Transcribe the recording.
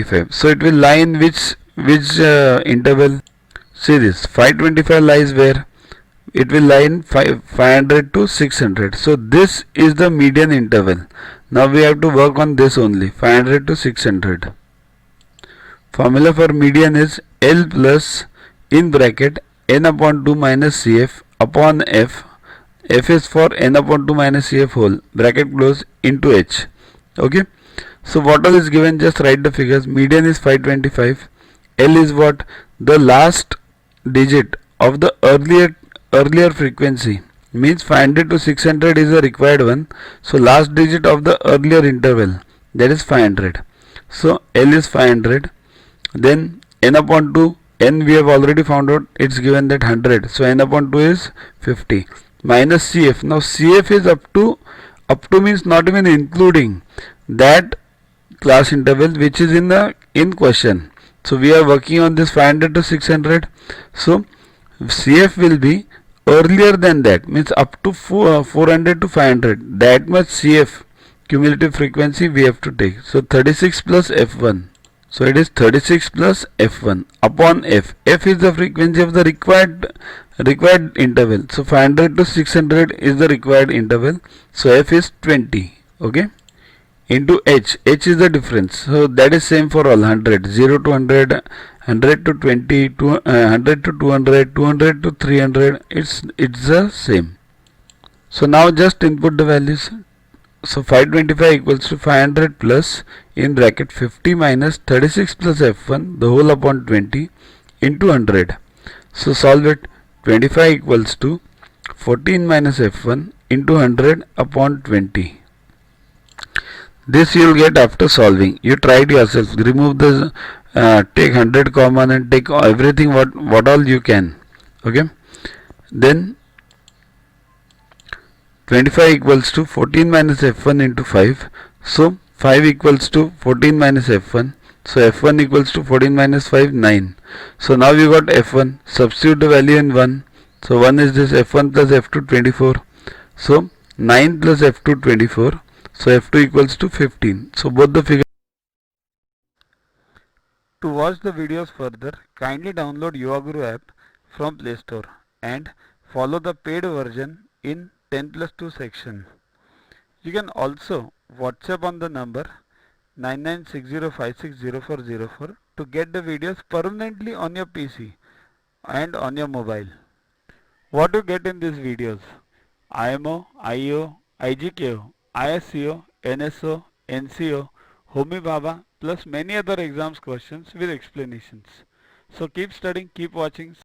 525. So it will lie in which interval? See this, 525 lies where? It will lie in 500 to 600. So this is the median interval. Now we have to work on this only, 500 to 600. Formula for median is L plus in bracket n upon 2 minus Cf upon f. F is for n upon 2 minus Cf whole, bracket close, into h. Okay. So what all is given, just write the figures. Median is 525. L is what? The last digit of the earlier frequency. Means 500 to 600 is the required one. So last digit of the earlier interval, that is 500. So L is 500. Then n upon 2, n we have already found out, it's given that 100. So n upon 2 is 50. Minus Cf. Now Cf is up to means not even including that class interval which is in question. So we are working on this 500 to 600. So Cf will be earlier than that, means up to 400 to 500. That much Cf cumulative frequency we have to take. So 36 plus f1. So it is 36 plus f1 upon f. F is the frequency of the required interval. So 500 to 600 is the required interval. So f is 20. Okay. Into h. H is the difference. So that is same for all. 100. 0 to 100. 100 to 20. 100 to 200. 200 to 300. It's the same. So now just input the values. So 525 equals to 500 plus in bracket 50 minus 36 plus f1 the whole upon 20 into 100. So solve it. 25 equals to 14 minus f1 into 100 upon 20. This you will get after solving. You try it yourself. Remove the take 100 common and take everything what all you can. Okay. Then 25 equals to 14 minus f1 into 5. So 5 equals to 14 minus f1. So f1 equals to 14 minus 5, 9. So now we got f1. Substitute the value in 1. So 1 is this, f1 plus f2 24. So 9 plus f2 24. So f2 equals to 15. So both the figures. To watch the videos further, kindly download YuvaGuru app from Play Store and follow the paid version in 10+2 section. You can also WhatsApp on the number 9960560404 to get the videos permanently on your PC and on your mobile. What you get in these videos? IMO, IO, IGKO, ISCO, NSO, NCO, Homi Bhabha plus many other exams questions with explanations. So keep studying, keep watching.